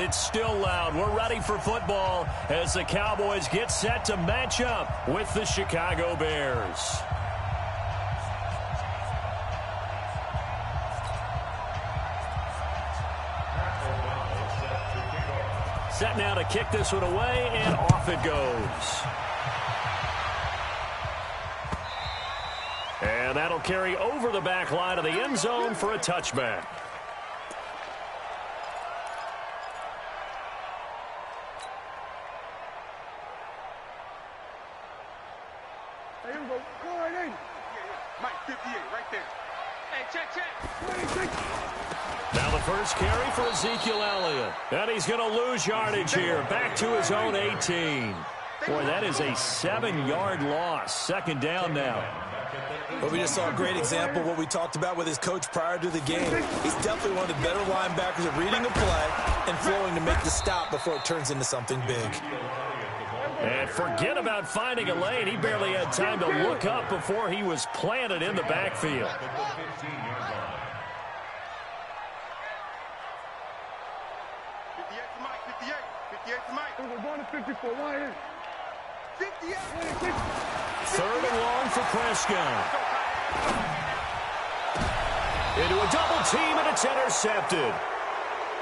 it's still loud. We're ready for football as the Cowboys get set to match up with the Chicago Bears. Set now to kick this one away, and off it goes. And that'll carry over the back line of the end zone for a touchback. Now the first carry for Ezekiel Elliott. And he's going to lose yardage here. Back to his own 18. Boy, that is a 7-yard loss. Second down now. Well, we just saw a great example of what we talked about with his coach prior to the game. He's definitely one of the better linebackers at reading a play and flowing to make the stop before it turns into something big. And forget about finding a lane. He barely had time to look up before he was planted in the backfield. Third and long for Prescott. Into a double team, and it's intercepted.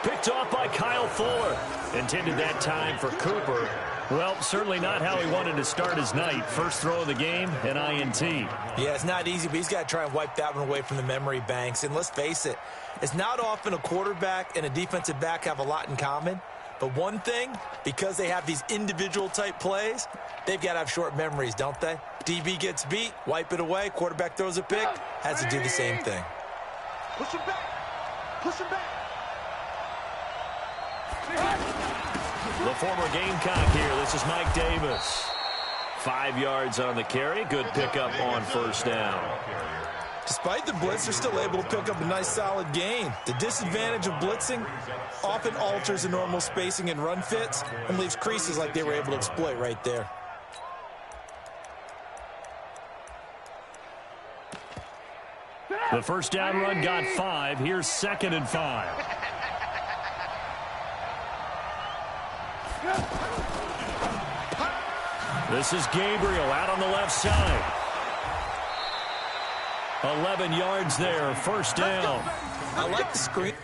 Picked off by Kyle Fuller. Intended that time for Cooper. Well, certainly not how he wanted to start his night. First throw of the game, an INT. Yeah, it's not easy, but he's got to try and wipe that one away from the memory banks. And let's face it, it's not often a quarterback and a defensive back have a lot in common. But one thing, because they have these individual type plays, they've got to have short memories, don't they? DB gets beat, wipe it away, quarterback throws a pick, has to do the same thing. Push him back. Push him back. The former Gamecock here. This is Mike Davis. 5 yards on the carry. Good pickup on first down. Despite the blitz, they're still able to pick up a nice solid gain. The disadvantage of blitzing often alters the normal spacing and run fits and leaves creases like they were able to exploit right there. The first down run got 5. Here's 2nd and 5. This is Gabriel out on the left side. 11 yards there, first down. I like the screen.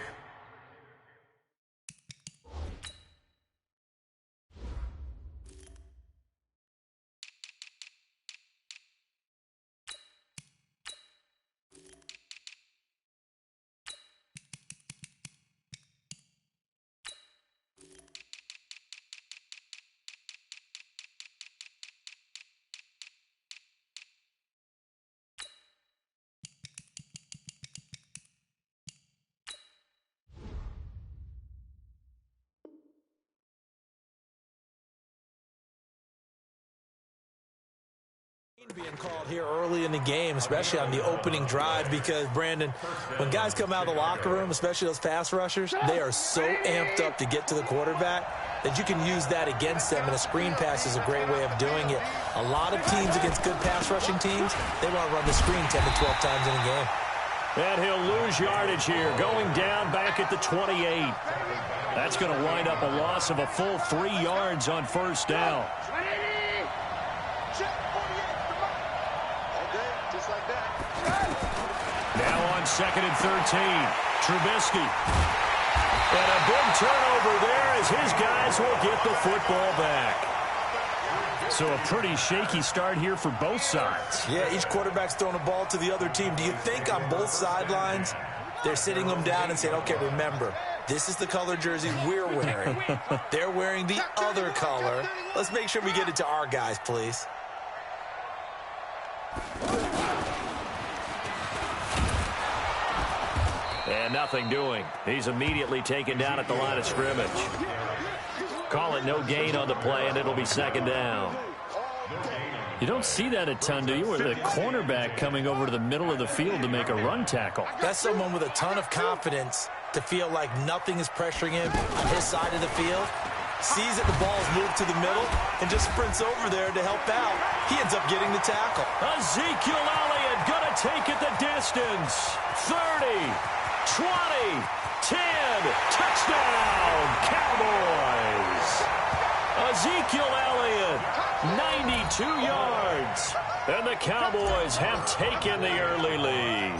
Being called here early in the game, especially on the opening drive, because, Brandon, when guys come out of the locker room, especially those pass rushers, they are so amped up to get to the quarterback that you can use that against them, and a screen pass is a great way of doing it. A lot of teams against good pass rushing teams, they want to run the screen 10 to 12 times in a game. And he'll lose yardage here, going down back at the 28. That's going to wind up a loss of a full 3 yards on first down. Now on 2nd and 13, Trubisky. And a big turnover there as his guys will get the football back. So a pretty shaky start here for both sides. Yeah, each quarterback's throwing a ball to the other team. Do you think on both sidelines they're sitting them down and saying, okay, remember, this is the color jersey we're wearing. They're wearing the other color. Let's make sure we get it to our guys, please. And nothing doing. He's immediately taken down at the line of scrimmage. Call it no gain on the play, and it'll be 2nd down. You don't see that a ton, do you? Where the cornerback coming over to the middle of the field to make a run tackle. That's someone with a ton of confidence to feel like nothing is pressuring him on his side of the field. Sees that the ball's moved to the middle and just sprints over there to help out. He ends up getting the tackle. Ezekiel Elliott gonna take it the distance. 30, 20, 10, touchdown, Cowboys. 2 yards. And the Cowboys have taken the early lead.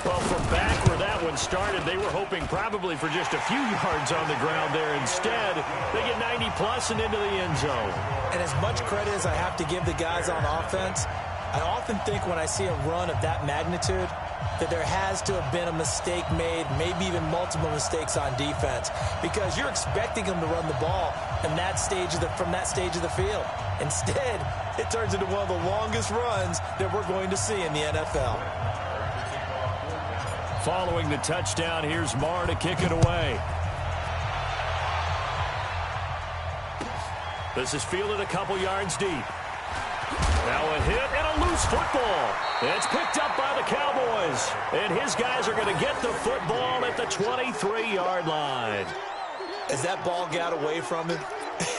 Well, from back where that one started, they were hoping probably for just a few yards on the ground there. Instead, they get 90-plus and into the end zone. And as much credit as I have to give the guys on offense, I often think when I see a run of that magnitude that there has to have been a mistake made, maybe even multiple mistakes on defense, because you're expecting them to run the ball in that stage from that stage of the field. Instead, it turns into one of the longest runs that we're going to see in the NFL. Following the touchdown, here's Marr to kick it away. This is fielded a couple yards deep. Now a hit and a loose football. It's picked up by the Cowboys. And his guys are going to get the football at the 23-yard line. As that ball got away from him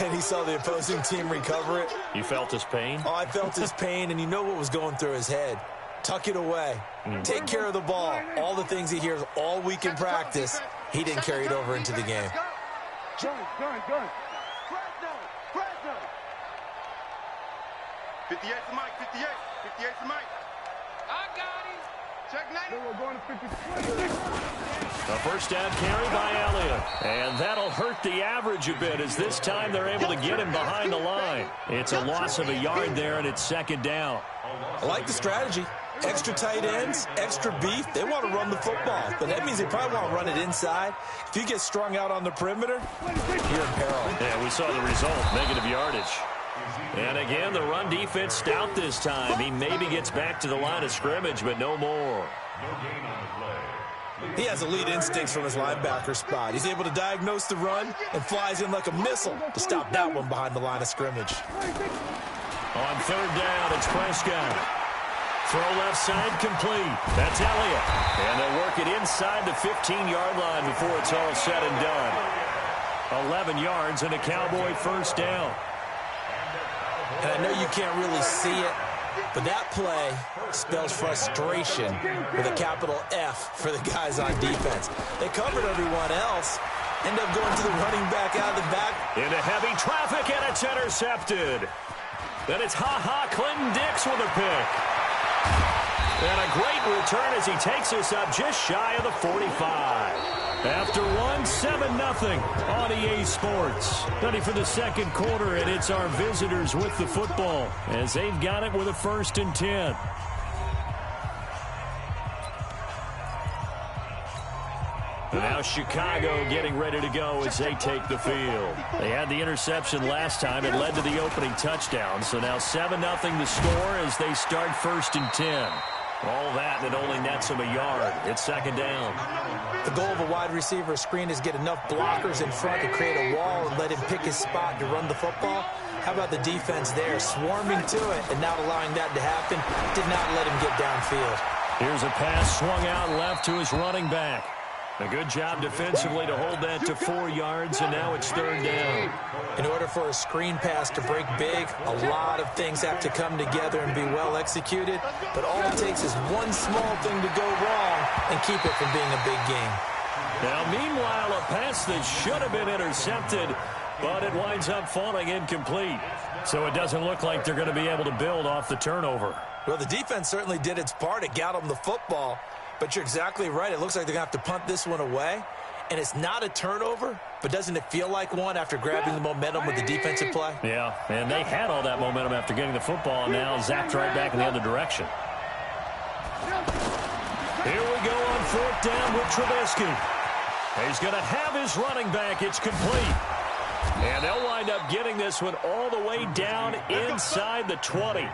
and he saw the opposing team recover it. You felt his pain? Oh, I felt his pain, and you know what was going through his head. Tuck it away. Take care of the ball. All the things he hears all week in practice, he didn't carry it over into the game. Gun. 58 to Mike, 58 to Mike. I got him. Check 90. We're going to 56. A first down carry by Elliott. And that'll hurt the average a bit as this time they're able to get him behind the line. It's a loss of a yard there, and it's second down. I like the strategy. Extra tight ends, extra beef. They want to run the football, but that means they probably want to run it inside. If you get strung out on the perimeter, you're in peril. Yeah, we saw the result, negative yardage. And again, the run defense stout this time. He maybe gets back to the line of scrimmage, but no more. He has elite instincts from his linebacker spot. He's able to diagnose the run and flies in like a missile to stop that one behind the line of scrimmage. On third down, it's Prescott. Throw left side complete. That's Elliott. And they'll work it inside the 15-yard line before it's all said and done. 11 yards and a Cowboy first down. And I know you can't really see it, but that play spells frustration with a capital F for the guys on defense. They covered everyone else, end up going to the running back out of the back. Into heavy traffic, and it's intercepted. Then it's Clinton Dix with a pick. And a great return as he takes us up just shy of the 45. After one, 7-0 on EA Sports. Ready for the second quarter, and it's our visitors with the football as they've got it with a 1st and 10. And now Chicago getting ready to go as they take the field. They had the interception last time. It led to the opening touchdown. So now 7-0 the score as they start 1st and 10. All that, and it only nets them a yard. It's second down. The goal of a wide receiver screen is get enough blockers in front to create a wall and let him pick his spot to run the football. How about the defense there, swarming to it and not allowing that to happen? Did not let him get downfield. Here's a pass swung out left to his running back. A good job defensively to hold that to 4 yards, and now it's third down. In order for a screen pass to break big, a lot of things have to come together and be well executed, but all it takes is one small thing to go wrong and keep it from being a big game. Now, meanwhile, a pass that should have been intercepted, but it winds up falling incomplete. So it doesn't look like they're going to be able to build off the turnover. Well, the defense certainly did its part. It got them the football. But you're exactly right. It looks like they're going to have to punt this one away. And it's not a turnover, but doesn't it feel like one after grabbing the momentum with the defensive play? Yeah, and they had all that momentum after getting the football, and now zapped right back in the other direction. Here we go on 4th down with Trubisky. He's going to have his running back. It's complete. And they'll wind up getting this one all the way down inside the 20.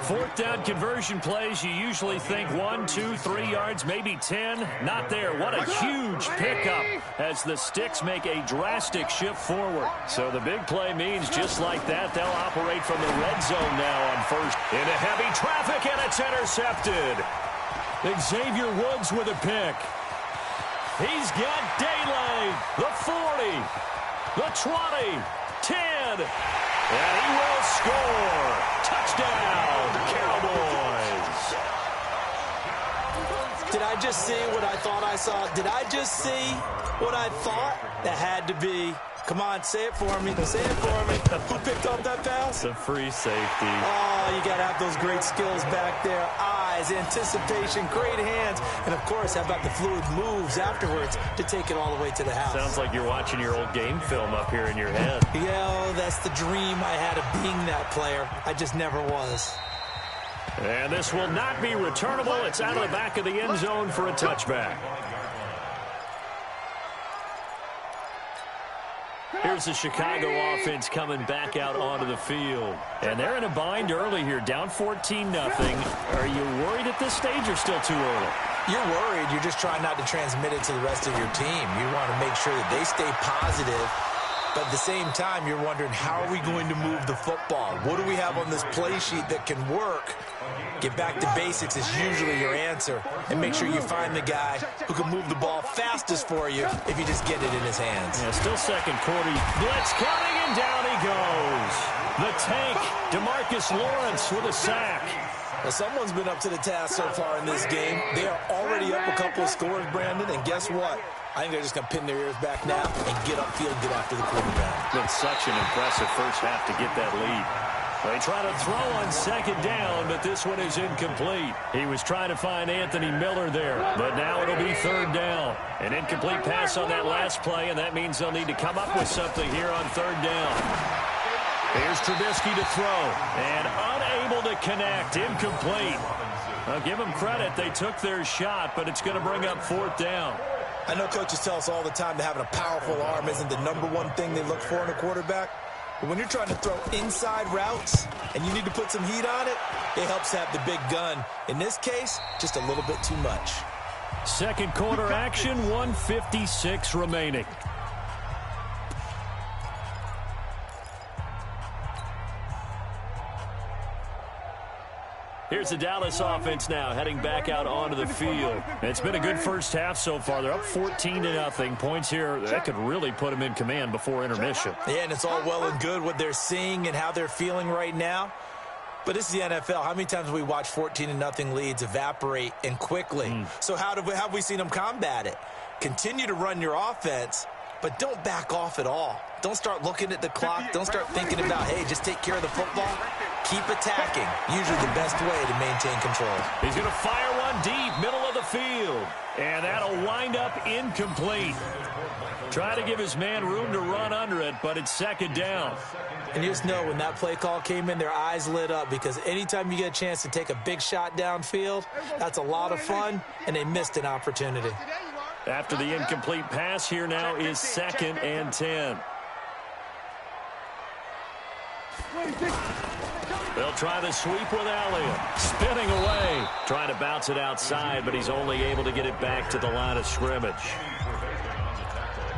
4th down conversion plays, you usually think 1, 2, 3 yards, maybe 10. Not there. What a huge pickup as the Sticks make a drastic shift forward. So the big play means just like that, they'll operate from the red zone now on 1st. Into heavy traffic, and it's intercepted. Xavier Woods with a pick. He's got daylight. The 40. The 20, 10, and he will score. Touchdown, Cowboys. Did I just see what I thought I saw? Did I just see what I thought? That had to be. Come on, say it for me. Say it for me. Who picked up that pass? The free safety. Oh, you got to have those great skills back there. Eyes, anticipation, great hands. And, of course, how about the fluid moves afterwards to take it all the way to the house? Sounds like you're watching your old game film up here in your head. Yeah, that's the dream I had of being that player. I just never was. And this will not be returnable. It's out of the back of the end zone for a touchback. Here's the Chicago offense coming back out onto the field. And they're in a bind early here, down 14-0. Are you worried at this stage or still too early? You're worried. You're just trying not to transmit it to the rest of your team. You want to make sure that they stay positive. But at the same time, you're wondering, how are we going to move the football? What do we have on this play sheet that can work? Get back to basics is usually your answer. And make sure you find the guy who can move the ball fastest for you if you just get it in his hands. Yeah, still second quarter. Blitz coming, and down he goes. The tank, DeMarcus Lawrence with a sack. Well, someone's been up to the task so far in this game. They are already up a couple of scores, Brandon, and guess what? I think they're just going to pin their ears back now and get upfield, get after the quarterback. Been such an impressive first half to get that lead. They try to throw on second down, but this one is incomplete. He was trying to find Anthony Miller there, but now it'll be third down. An incomplete pass on that last play, and that means they'll need to come up with something here on third down. Here's Trubisky to throw, and unable to connect, incomplete. I'll give them credit. They took their shot, but it's going to bring up fourth down. I know coaches tell us all the time that having a powerful arm isn't the #1 thing they look for in a quarterback. But when you're trying to throw inside routes and you need to put some heat on it, it helps have the big gun. In this case, just a little bit too much. Second quarter action, 1:56 remaining. Here's the Dallas offense now heading back out onto the field. It's been a good first half so far. They're up 14-0. Points here that could really put them in command before intermission. Yeah, and it's all well and good what they're seeing and how they're feeling right now. But this is the NFL. How many times have we watched 14-0 leads evaporate and quickly? So how have we seen them combat it? Continue to run your offense, but don't back off at all. Don't start looking at the clock. Don't start thinking about, hey, just take care of the football. Keep attacking. Usually the best way to maintain control. He's going to fire one deep, middle of the field. And that'll wind up incomplete. Try to give his man room to run under it, but it's second down. And you just know when that play call came in, their eyes lit up, because anytime you get a chance to take a big shot downfield, that's a lot of fun, and they missed an opportunity. After the incomplete pass, here now is 2nd and 10. They'll try the sweep with Elliott. Spinning away. Trying to bounce it outside, but he's only able to get it back to the line of scrimmage.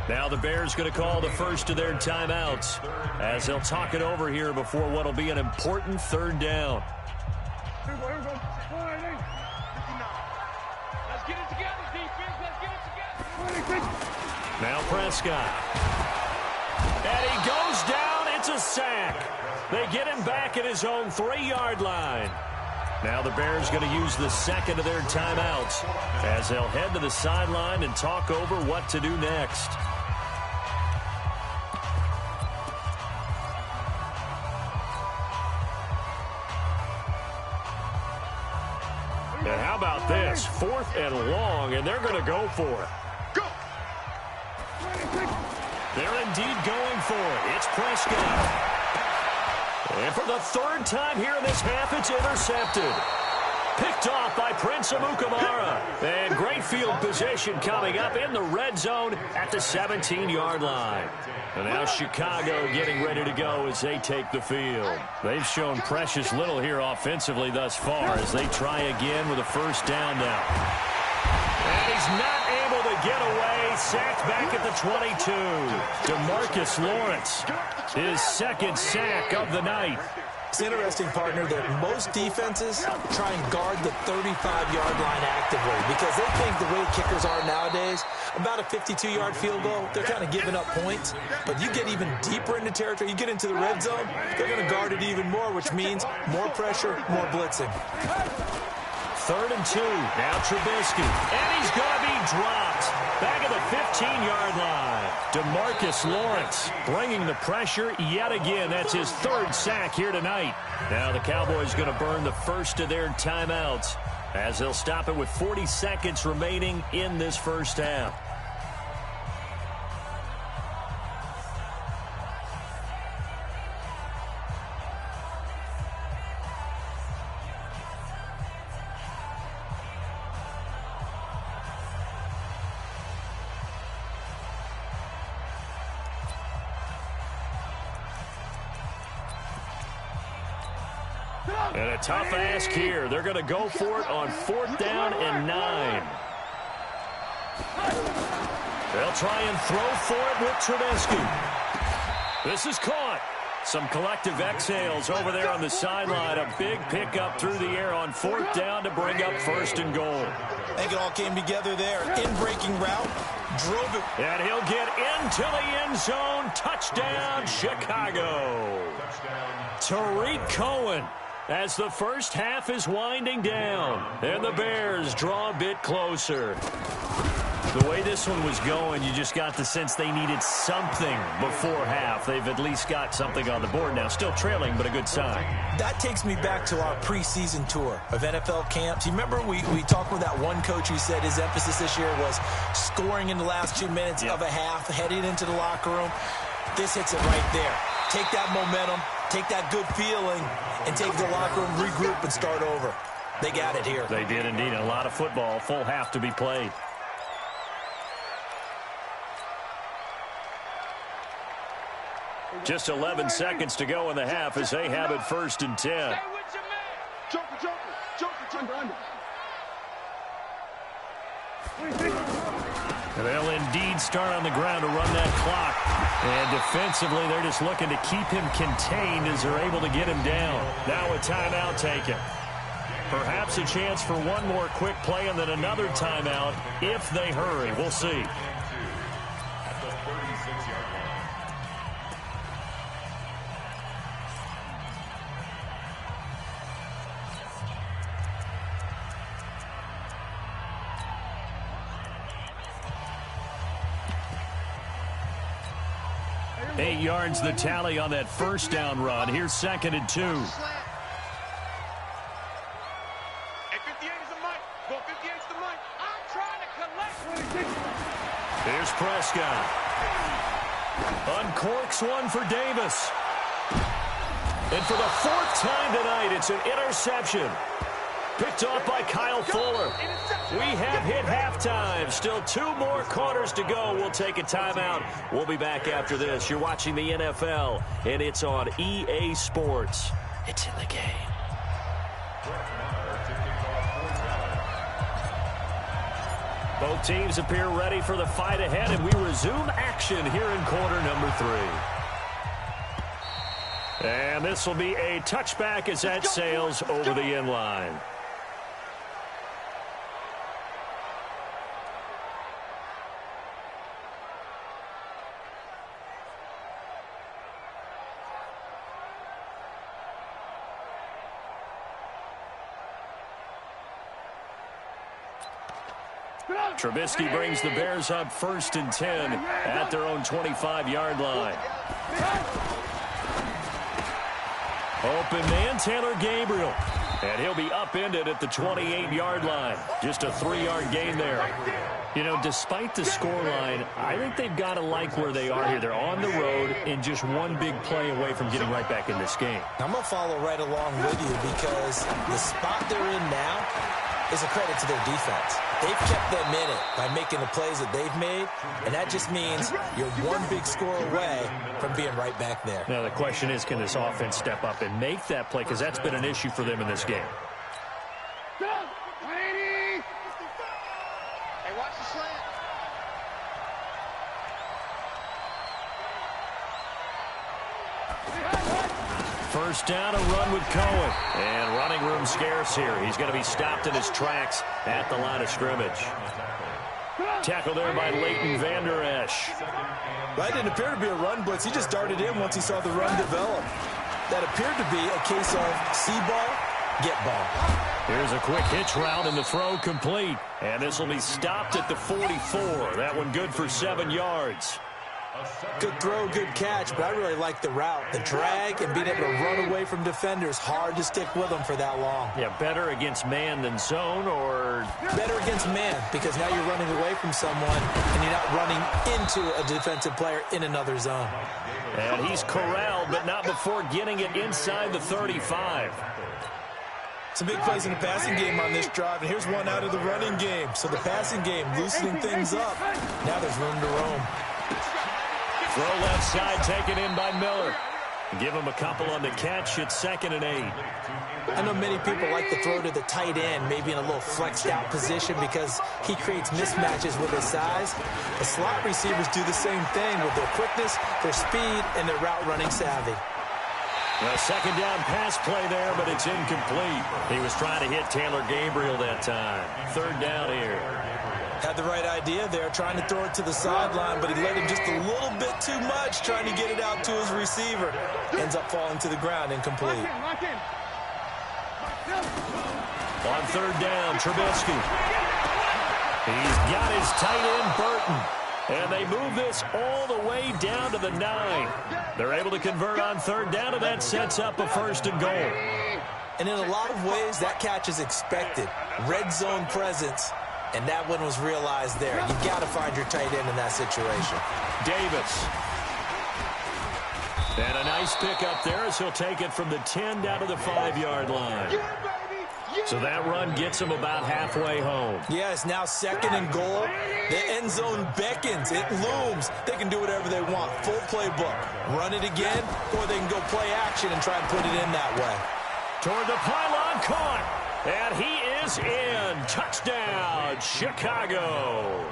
Now the Bears going to call the first of their timeouts as they'll talk it over here before what will be an important third down. Let's get it together, defense. Let's get it together. Now Prescott. And he goes down. It's a sack. They get him back at his own 3-yard line. Now the Bears going to use the second of their timeouts as they'll head to the sideline and talk over what to do next. And how about this? 4th and long, and they're going to go for it. Go! They're indeed going for it. It's Prescott. And for the third time here in this half, it's intercepted. Picked off by Prince Amukamara. And great field position coming up in the red zone at the 17-yard line. And now Chicago getting ready to go as they take the field. They've shown precious little here offensively thus far as they try again with a first down now. And he's not able to get away. Sacked back at the 22. DeMarcus Lawrence, his 2nd sack of the night. It's interesting, partner, that most defenses try and guard the 35-yard line actively because they think the way kickers are nowadays, about a 52-yard field goal, they're kind of giving up points. But you get even deeper into territory, you get into the red zone, they're going to guard it even more, which means more pressure, more blitzing. 3rd and 2. Now Trubisky. And he's going to be dropped. Back at the 15-yard line. DeMarcus Lawrence bringing the pressure yet again. That's his 3rd sack here tonight. Now the Cowboys going to burn the first of their timeouts as they'll stop it with 40 seconds remaining in this first half. And a tough ask here. They're going to go for it on 4th down and 9. They'll try and throw for it with Trubisky. This is caught. Some collective exhales over there on the sideline. A big pickup through the air on 4th down to bring up 1st and goal. I think it all came together there. In-breaking route. Drove it. And he'll get into the end zone. Touchdown, Chicago. Tariq Cohen. As the first half is winding down, and the Bears draw a bit closer. The way this one was going, you just got the sense they needed something before half. They've at least got something on the board now. Still trailing, but a good sign. That takes me back to our preseason tour of NFL camps. You remember we talked with that one coach who said his emphasis this year was scoring in the last 2 minutes of a half, heading into the locker room. This hits it right there. Take that momentum, take that good feeling, and take the locker room, regroup, and start over. They got it here. They did indeed. A lot of football, full half to be played. Just 11 seconds to go in the half as they have it 1st and 10. And they'll indeed start on the ground to run that clock. And defensively, they're just looking to keep him contained as they're able to get him down. Now a timeout taken. Perhaps a chance for one more quick play and then another timeout if they hurry. We'll see. Eight yards the tally on that 1st down run. Here's 2nd and 2. Hey, 58 is the mic. Go 58 is the mic. I'm trying to collect. Here's Prescott. Uncorks one for Davis. And for the 4th time tonight, it's an interception. Picked off by Kyle Fuller. We have hit halftime. Still 2 more quarters to go. We'll take a timeout. We'll be back after this. You're watching the NFL, and it's on EA Sports. It's in the game. Both teams appear ready for the fight ahead, and we resume action here in quarter number 3. And this will be a touchback as that sails over the end line. Trubisky brings the Bears up 1st and 10 at their own 25-yard line. Open man, Taylor Gabriel. And he'll be upended at the 28-yard line. Just a 3-yard gain there. You know, despite the scoreline, I think they've got to like where they are here. They're on the road and just one big play away from getting right back in this game. I'm going to follow right along with you because the spot they're in now is a credit to their defense. They've kept them in it by making the plays that they've made, and that just means you're one big score away from being right back there. Now, the question is, can this offense step up and make that play? Because that's been an issue for them in this game. Go! 180! Hey, watch the slant. First down, a run with Cohen. And running room scarce here. He's going to be stopped in his tracks at the line of scrimmage. Tackle there by Leighton Vander Esch. That didn't appear to be a run blitz. He just darted in once he saw the run develop. That appeared to be a case of see ball, get ball. Here's a quick hitch route, and the throw complete. And this will be stopped at the 44. That one good for 7 yards. Good throw, good catch, but I really like the route. The drag and being able to run away from defenders, hard to stick with them for that long. Yeah, better against man than zone, or? Better against man, because now you're running away from someone and you're not running into a defensive player in another zone. And he's corralled, but not before getting it inside the 35. Some big plays in the passing game on this drive, and here's one out of the running game. So the passing game loosening things up. Now there's room to roam. Throw left side taken in by Miller. Give him a couple on the catch. It's 2nd and 8. I know many people like to throw to the tight end, maybe in a little flexed out position because he creates mismatches with his size. The slot receivers do the same thing with their quickness, their speed, and their route running savvy. A 2nd down pass play there, but it's incomplete. He was trying to hit Taylor Gabriel that time. 3rd down here. Had the right idea there, trying to throw it to the sideline, but he let him just a little bit too much, trying to get it out to his receiver. Ends up falling to the ground, incomplete. On 3rd down, Trubisky. He's got his tight end, Burton. And they move this all the way down to the 9. They're able to convert on 3rd down, and that sets up a 1st and goal. And in a lot of ways, that catch is expected. Red zone presence. And that one was realized there. You've got to find your tight end in that situation. Davis. And a nice pick up there as he'll take it from the 10 down to the 5-yard line. So that run gets him about halfway home. Yeah, it's now 2nd and goal. The end zone beckons. It looms. They can do whatever they want. Full playbook. Run it again, or they can go play action and try and put it in that way. Toward the pylon, caught. And he is in. Touchdown, Chicago.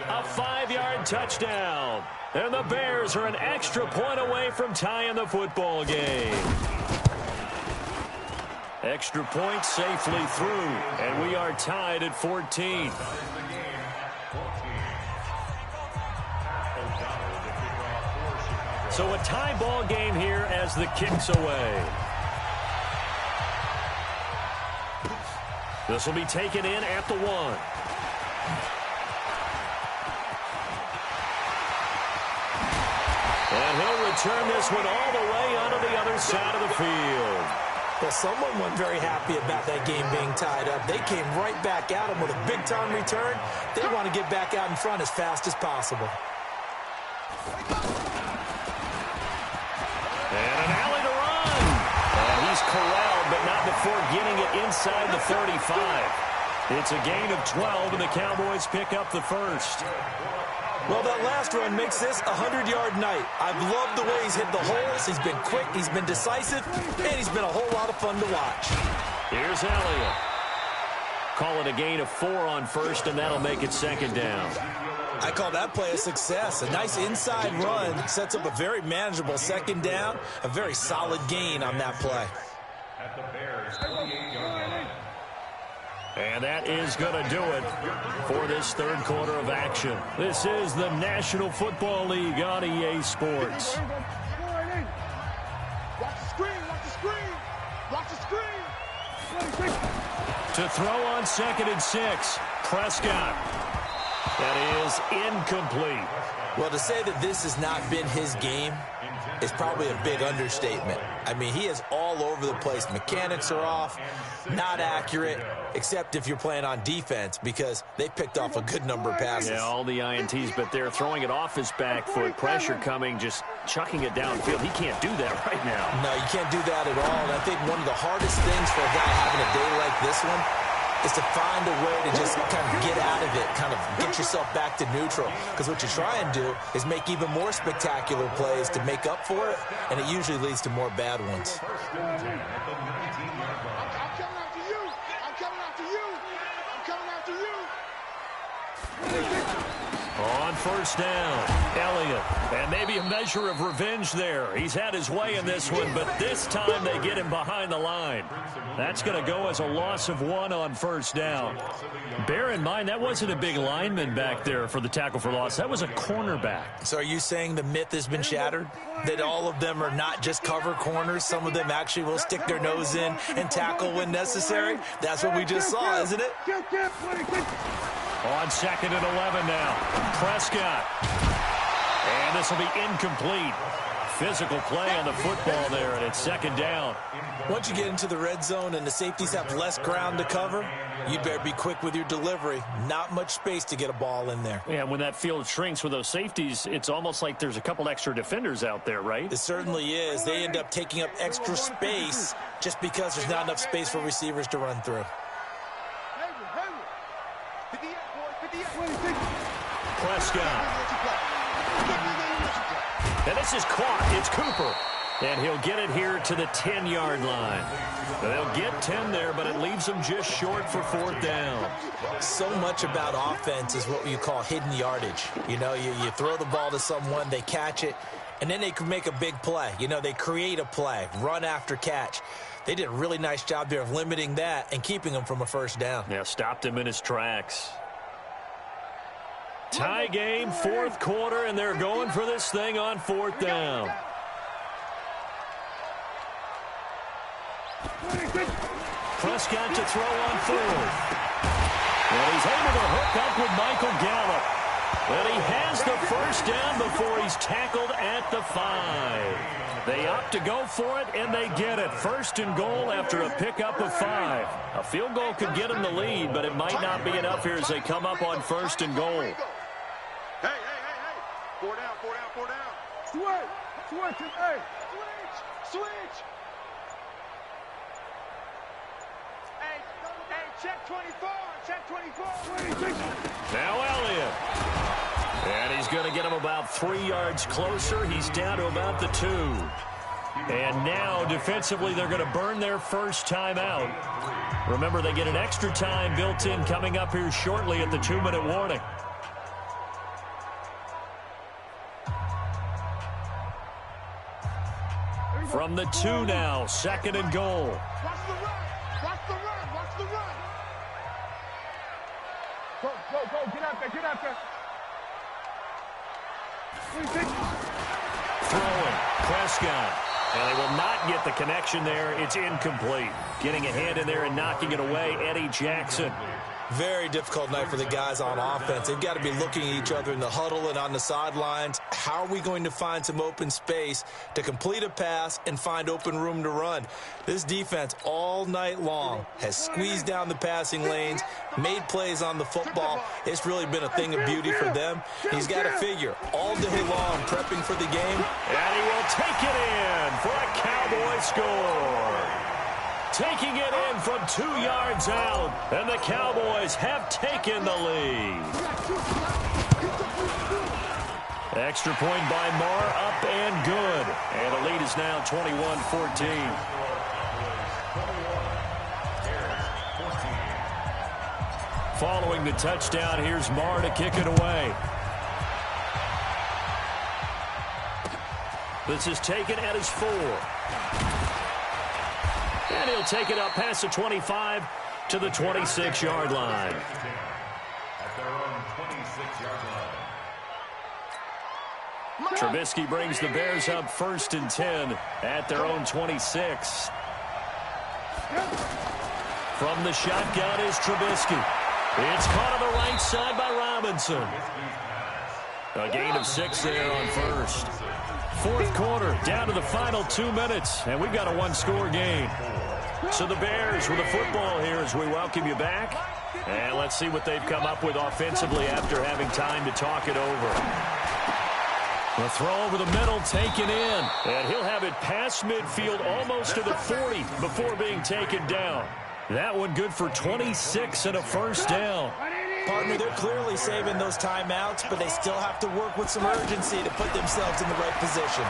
A 5-yard touchdown. And the Bears are an extra point away from tying the football game. Extra point safely through. And we are tied at 14. So a tie ball game here as the kick's away. This will be taken in at the 1. And he'll return this one all the way onto the other side of the field. Well, someone wasn't very happy about that game being tied up. They came right back at him with a big-time return. They want to get back out in front as fast as possible. And an alley to run. And he's corralled, but not before getting it inside the 35. It's a gain of 12, and the Cowboys pick up the 1st. Well, that last run makes this a 100-yard night. I've loved the way he's hit the holes. He's been quick, he's been decisive, and he's been a whole lot of fun to watch. Here's Elliott. Call it a gain of 4 on 1st, and that'll make it 2nd down. I call that play a success. A nice inside run sets up a very manageable 2nd down, a very solid gain on that play. And that is going to do it for this 3rd quarter of action. This is the National Football League on EA Sports. Watch the screen, watch the screen, watch the screen. To throw on 2nd and 6, Prescott. That is incomplete. Well, to say that this has not been his game is probably a big understatement. I mean, he is all over the place. Mechanics are off, not accurate, except if you're playing on defense, because they picked off a good number of passes. Yeah, all the INTs, but they're throwing it off his back foot. Pressure coming, just chucking it downfield. He can't do that right now. No, you can't do that at all. And I think one of the hardest things for a guy having a day like this one is to find a way to just kind of get out of it, kind of get yourself back to neutral. Because what you try and do is make even more spectacular plays to make up for it, and it usually leads to more bad ones. I'm coming after you. I'm coming after you. I'm coming after you. On first down, Elliott. And maybe a measure of revenge there. He's had his way in this one, but this time they get him behind the line. That's going to go as a loss of 1 on first down. Bear in mind, that wasn't a big lineman back there for the tackle for loss. That was a cornerback. So are you saying the myth has been shattered? That all of them are not just cover corners? Some of them actually will stick their nose in and tackle when necessary? That's what we just saw, isn't it? On 2nd and 11 now. Prescott. And this will be incomplete. Physical play on the football there, and it's 2nd down. Once you get into the red zone and the safeties have less ground to cover, you better be quick with your delivery. Not much space to get a ball in there. Yeah, when that field shrinks with those safeties, it's almost like there's a couple extra defenders out there, right? It certainly is. They end up taking up extra space just because there's not enough space for receivers to run through. Prescott. And this is caught. It's Cooper. And he'll get it here to the 10-yard line. They'll get 10 there, but it leaves them just short for 4th down. So much about offense is what you call hidden yardage. You know, you throw the ball to someone, they catch it, and then they can make a big play. You know, they create a play, run after catch. They did a really nice job there of limiting that and keeping him from a first down. Yeah, stopped him in his tracks. Tie game, 4th quarter, and they're going for this thing on 4th down. Prescott to throw on 4th. And he's able to hook up with Michael Gallup. And he has the first down before he's tackled at the 5. They opt to go for it, and they get it. 1st and goal after a pickup of 5. A field goal could get them the lead, but it might not be enough here as they come up on 1st and goal. Hey. 4 down. Switch. Hey, check 24. Now Elliott. And he's going to get him about 3 yards closer. He's down to about the 2. And now, defensively, they're going to burn their first time out. Remember, they get an extra time built in coming up here shortly at the 2-minute warning. From the 2 now, 2nd and goal. Watch the run. Go. Get out there. Throwing, Prescott. And they will not get the connection there. It's incomplete. Getting a hand in there and knocking it away, Eddie Jackson. Very difficult night for the guys on offense. They've got to be looking at each other in the huddle and on the sidelines. How are we going to find some open space to complete a pass and find open room to run? This defense all night long has squeezed down the passing lanes, made plays on the football. It's really been a thing of beauty for them. He's got to figure all day long prepping for the game. And he will take it in for a Cowboy score. Taking it in from 2 yards out, and the Cowboys have taken the lead. Extra point by Marr, up and good. And the lead is now 21-14. Following the touchdown, here's Marr to kick it away. This is taken at his 4. And he'll take it up past the 25 to the 26-yard line. Trubisky brings the Bears up 1st and 10 at their own 26. From the shotgun is Trubisky. It's caught on the right side by Robinson. A gain of 6 there on 1st. 4th quarter, down to the final 2 minutes, and we've got a 1-score game. So the Bears with the football here as we welcome you back. And let's see what they've come up with offensively after having time to talk it over. The throw over the middle, taken in. And he'll have it past midfield almost to the 40 before being taken down. That one good for 26 and a first down. Partner, they're clearly saving those timeouts, but they still have to work with some urgency to put themselves in the right position.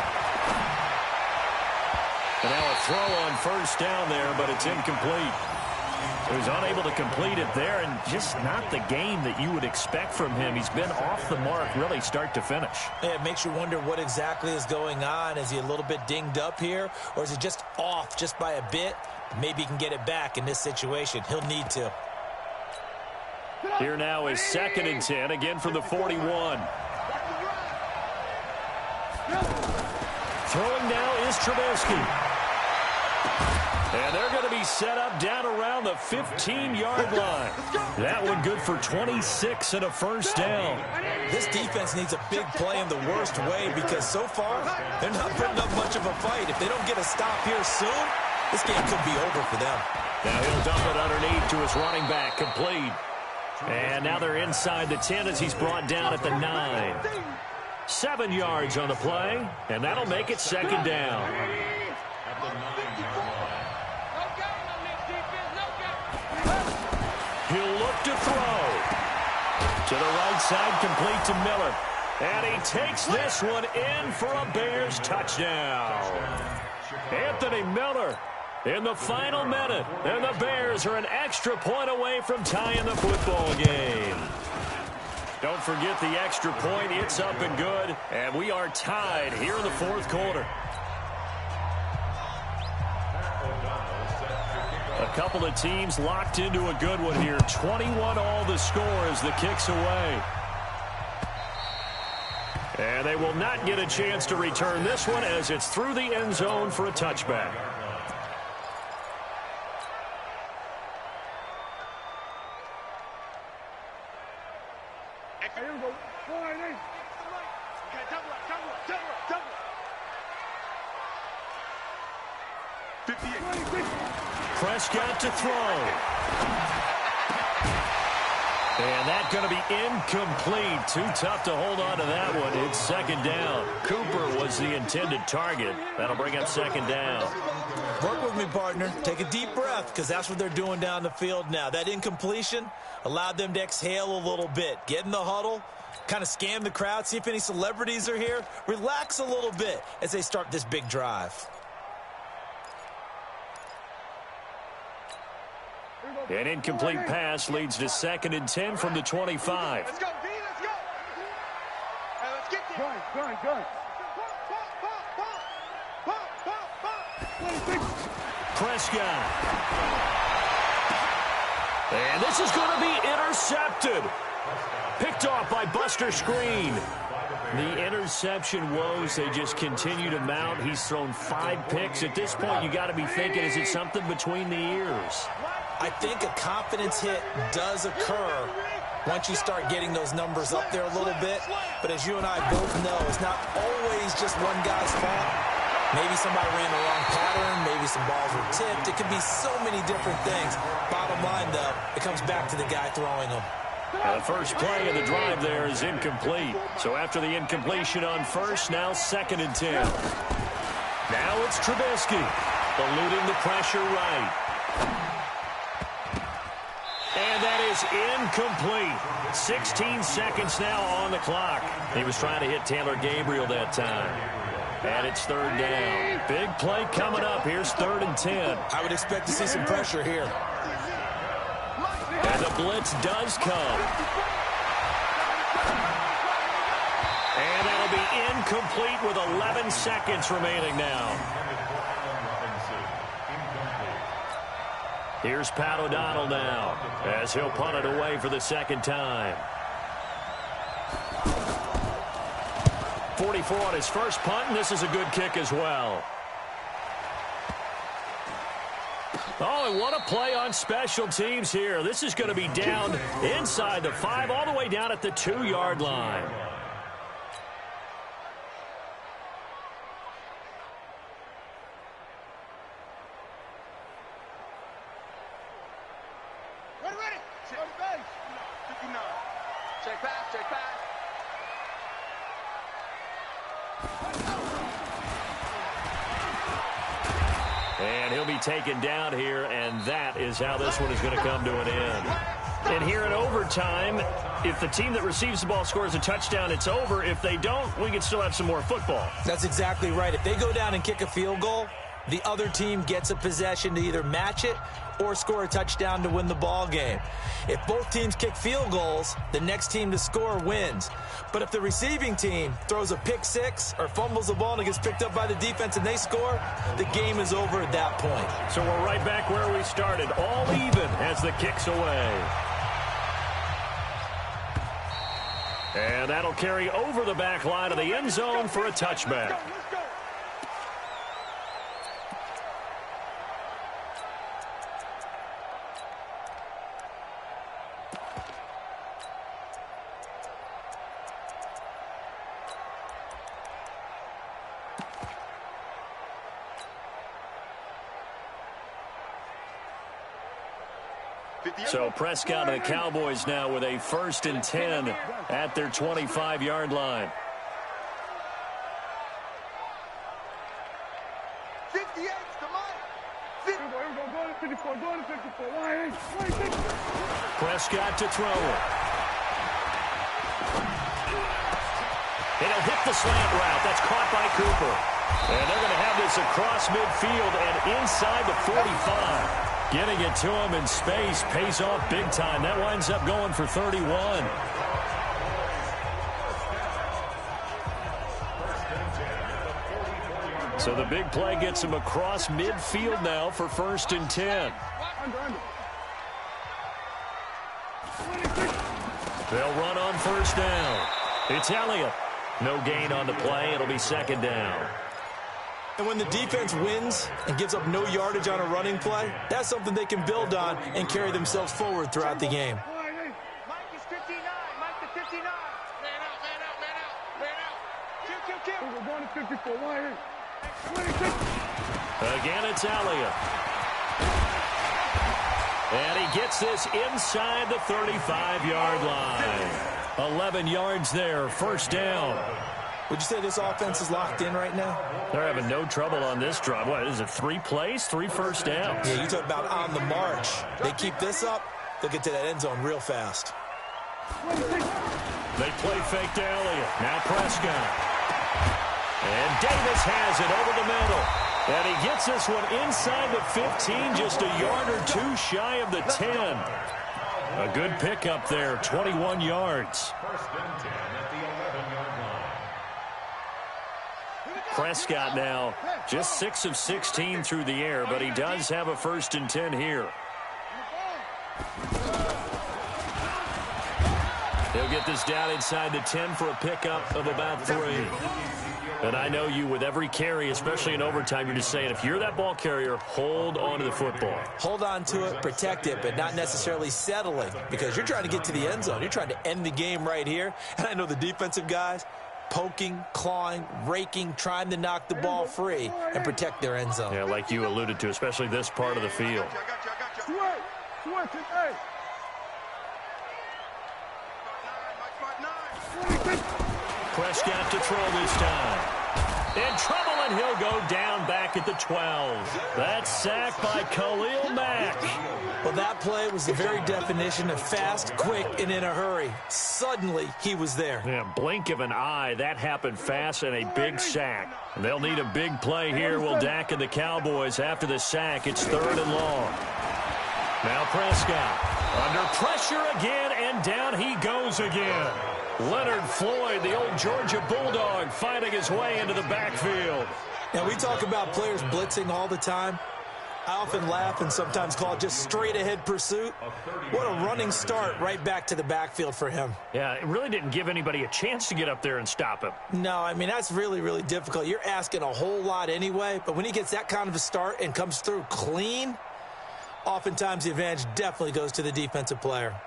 And now a throw on first down there, but it's incomplete. He was unable to complete it there, and just not the game that you would expect from him. He's been off the mark really start to finish. Yeah, it makes you wonder what exactly is going on. Is he a little bit dinged up here, or is he just off just by a bit? Maybe he can get it back in this situation. He'll need to. Here now is 2nd and 10, again from the 41. Throwing now is Trubisky. And they're going to be set up down around the 15-yard line. That one good for 26 and a first down. This defense needs a big play in the worst way because so far they're not putting up much of a fight. If they don't get a stop here soon, this game could be over for them. Now he'll dump it underneath to his running back, complete. And now they're inside the 10 as he's brought down at the 9. 7 yards on the play, and that'll make it 2nd down. He'll look to throw. To the right side, complete to Miller. And he takes this one in for a Bears touchdown. Anthony Miller in the final minute. And the Bears are an extra point away from tying the football game. Don't forget the extra point. It's up and good. And we are tied here in the 4th quarter. A couple of teams locked into a good one here. 21 all the score as the kick's away. And they will not get a chance to return this one as it's through the end zone for a touchback. Prescott to throw. And that's going to be incomplete. Too tough to hold on to that one. It's 2nd down. Cooper was the intended target. That'll bring up 2nd down. Work with me, partner. Take a deep breath because that's what they're doing down the field now. That incompletion allowed them to exhale a little bit. Get in the huddle, kind of scan the crowd, see if any celebrities are here. Relax a little bit as they start this big drive. An incomplete pass leads to 2nd and 10 from the 25. Let's go, D, let's go. Hey, let's get there. Go. Prescott. And this is going to be intercepted. Picked off by Buster Screen. The interception woes, they just continue to mount. He's thrown 5 picks. At this point, you got to be thinking, is it something between the ears? I think a confidence hit does occur once you start getting those numbers up there a little bit. But as you and I both know, it's not always just one guy's fault. Maybe somebody ran the wrong pattern. Maybe some balls were tipped. It could be so many different things. Bottom line, though, it comes back to the guy throwing them. The first play of the drive there is incomplete. So after the incompletion on first, now 2nd and 10. Now it's Trubisky, eluding the pressure right. And that is incomplete. 16 seconds now on the clock. He was trying to hit Taylor Gabriel that time. And it's 3rd down. Big play coming up. Here's 3rd and 10. I would expect to see some pressure here. And the blitz does come. And that'll be incomplete with 11 seconds remaining now. Here's Pat O'Donnell now as he'll punt it away for the 2nd time. 44 on his first punt, and this is a good kick as well. Oh, and what a play on special teams here. This is going to be down inside the 5, all the way down at the 2-yard line. Ready. Check 59. Check pass. And he'll be taken down here, and that is how this one is going to come to an end. And here in overtime, if the team that receives the ball scores a touchdown, it's over. If they don't, we can still have some more football. That's exactly right. If they go down and kick a field goal, the other team gets a possession to either match it or score a touchdown to win the ball game. If both teams kick field goals, the next team to score wins. But if the receiving team throws a pick six or fumbles the ball and it gets picked up by the defense and they score, the game is over at that point. So we're right back where we started, all even as the kick's away. And that'll carry over the back line of the end zone for a touchback. So Prescott and the Cowboys now with a 1st and 10 at their 25-yard line. 58, come on. 54, go to 54. Prescott to throw it. It'll hit the slant route. That's caught by Cooper. And they're going to have this across midfield and inside the 45. Getting it to him in space pays off big time. That winds up going for 31. So the big play gets him across midfield now for 1st and 10. They'll run on 1st down. It's Elliott. No gain on the play. It'll be 2nd down. And when the defense wins and gives up no yardage on a running play, that's something they can build on and carry themselves forward throughout the game. Mike is 59. Mike to 59. Man out. Kill. We're going to 54. Again, it's Elliott. And he gets this inside the 35-yard line. 11 yards there, 1st down. Would you say this offense is locked in right now? They're having no trouble on this drive. What is it, 3 plays, 3 first downs? Yeah, you talk about on the march. They keep this up, they'll get to that end zone real fast. They play fake to Elliott. Now Prescott. And Davis has it over the middle. And he gets this one inside the 15, just a yard or 2 shy of the 10. A good pickup there, 21 yards. Prescott now just 6 of 16 through the air, but he does have a 1st and 10 here. He'll get this down inside the 10 for a pickup of about 3. And I know you, with every carry, especially in overtime, you're just saying, if you're that ball carrier, hold on to the football. Hold on to it, protect it, but not necessarily settling, because you're trying to get to the end zone. You're trying to end the game right here. And I know the defensive guys, poking, clawing, raking, trying to knock the ball free and protect their end zone. Yeah, like you alluded to, especially this part of the field. Prescott to throw this time. In trouble, and he'll go down back at the 12. That's sacked by Khalil Mack. Well, that play was the very definition of fast, quick, and in a hurry. Suddenly, he was there. Yeah, blink of an eye. That happened fast and a big sack. And they'll need a big play here, will Dak and the Cowboys. After the sack, it's 3rd and long. Now Prescott under pressure again, and down he goes again. Leonard Floyd, the old Georgia Bulldog, fighting his way into the backfield. Now, we talk about players blitzing all the time. I often laugh and sometimes call it just straight-ahead pursuit. What a running start right back to the backfield for him. Yeah, it really didn't give anybody a chance to get up there and stop him. No, I mean, that's really, really difficult. You're asking a whole lot anyway, but when he gets that kind of a start and comes through clean, oftentimes the advantage definitely goes to the defensive player.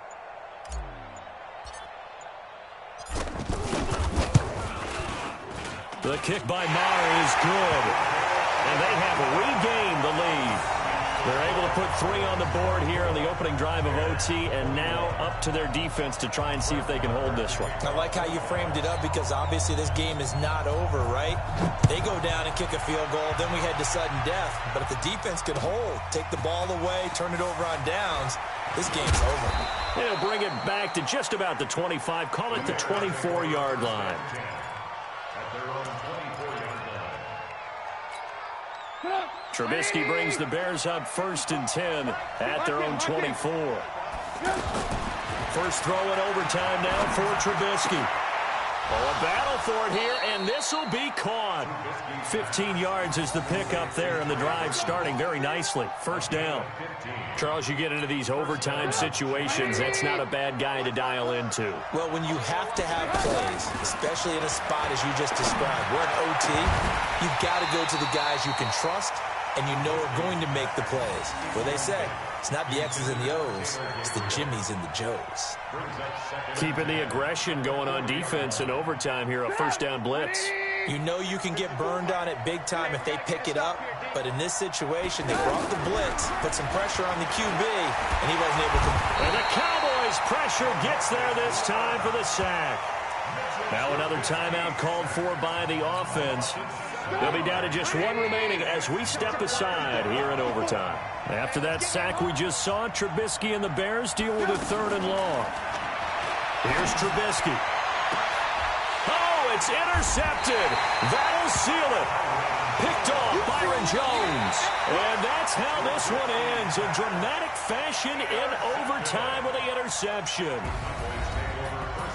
The kick by Maher is good. And they have regained the lead. They're able to put 3 on the board here on the opening drive of OT, and now up to their defense to try and see if they can hold this one. I like how you framed it up, because obviously this game is not over, right? They go down and kick a field goal, then we head to sudden death. But if the defense can hold, take the ball away, turn it over on downs, this game's over. They'll bring it back to just about the 25, call it the 24-yard line. Trubisky brings the Bears up 1st and 10 at their own 24. First throw in overtime now for Trubisky. Oh, a battle for it here, and this will be caught. 15 yards is the pickup there, and the drive starting very nicely. First down. Charles, you get into these overtime situations, that's not a bad guy to dial into. Well, when you have to have plays, especially in a spot as you just described, we're an OT, you've got to go to the guys you can trust and you know are going to make the plays. What they say, it's not the X's and the O's, it's the Jimmies and the Joes. Keeping the aggression going on defense in overtime here, a first down blitz. You know you can get burned on it big time if they pick it up, but in this situation, they brought the blitz, put some pressure on the QB, and he wasn't able to. And the Cowboys' pressure gets there this time for the sack. Now another timeout called for by the offense. They'll be down to just one remaining as we step aside here in overtime. After that sack we just saw, Trubisky and the Bears deal with a 3rd and long. Here's Trubisky. Oh, it's intercepted. That'll seal it. Picked off Byron Jones. And that's how this one ends in dramatic fashion in overtime with the interception.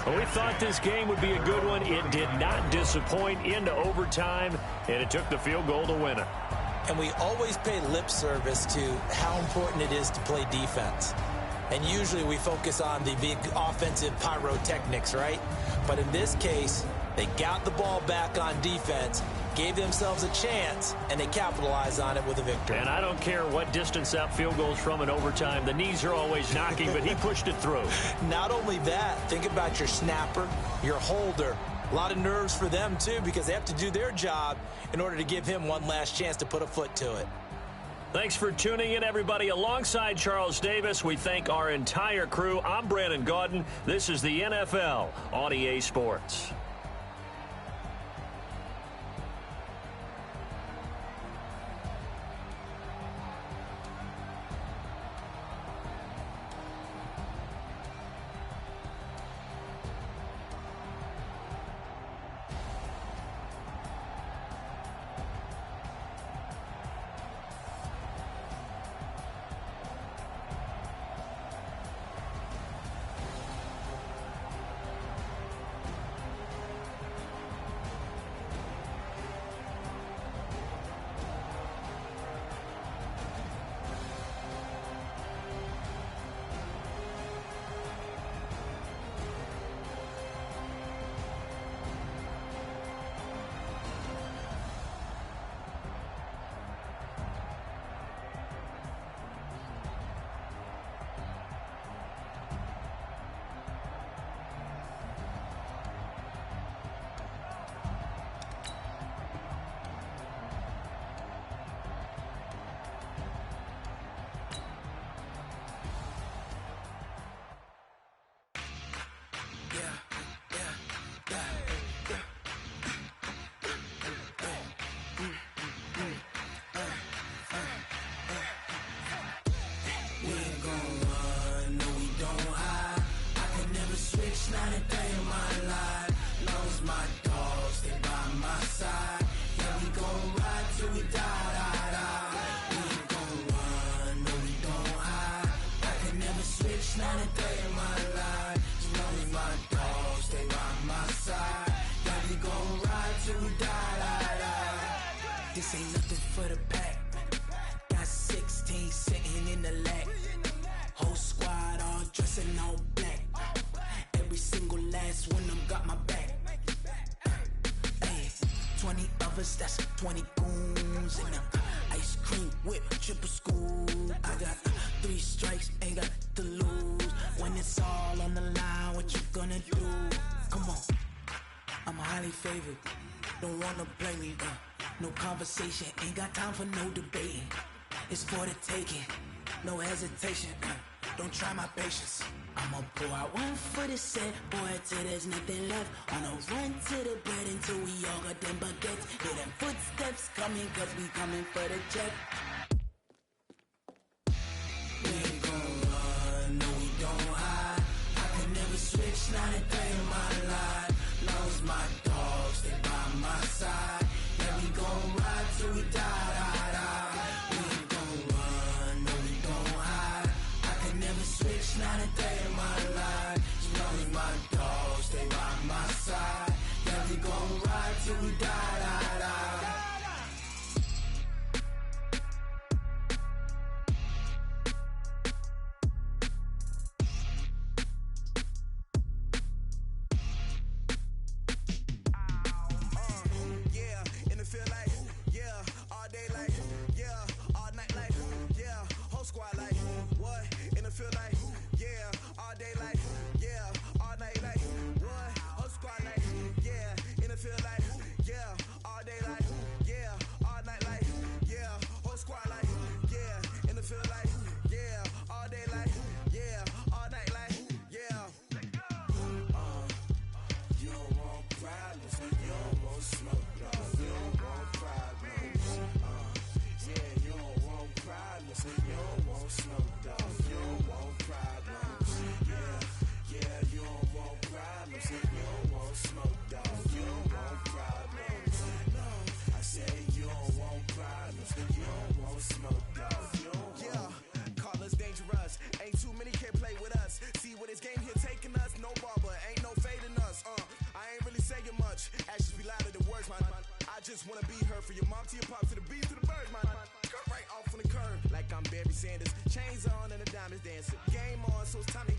Well, we thought this game would be a good one. It did not disappoint into overtime, and it took the field goal to win it. And we always pay lip service to how important it is to play defense. And usually we focus on the big offensive pyrotechnics, right? But in this case, they got the ball back on defense, gave themselves a chance, and they capitalized on it with a victory. And I don't care what distance that field goes from in overtime. The knees are always knocking, but he pushed it through. Not only that, think about your snapper, your holder. A lot of nerves for them, too, because they have to do their job in order to give him one last chance to put a foot to it. Thanks for tuning in, everybody. Alongside Charles Davis, we thank our entire crew. I'm Brandon Gaudin. This is the NFL on EA Sports. This ain't nothing for the pack. Got 16 sitting in the lag. Whole squad all dressing all black. Every single last one of them got my back. Hey, 20 of us, that's 20 goons in them. Ice cream whip, triple school. I got 3 strikes, ain't got to lose. When it's all on the line, what you gonna do? Come on, I'm highly favored. Don't wanna play me, no conversation, ain't got time for no debating. It's for the taking, no hesitation. Don't try my patience. I'ma pour out one for the set, boy, till there's nothing left. On a run to the bread until we all got them baguettes. Hear them footsteps coming, cause we coming for the check. We ain't gon' run, no we don't hide. I can never switch, not a day in my life. Long as my dogs, they by my side. Yeah, we gon' ride till we die, die, die. You don't want smoke, dog. You don't want. Call us dangerous. Ain't too many can play with us. See where this game here taking us. No barber, ain't no fading us. I ain't really saying much. Actions be louder than words, man. I just wanna be heard for your mom to your pop to the beat to the birds, man. Cut right off on the curb like I'm Barry Sanders. Chains on and the diamonds dancing. Game on, so it's time to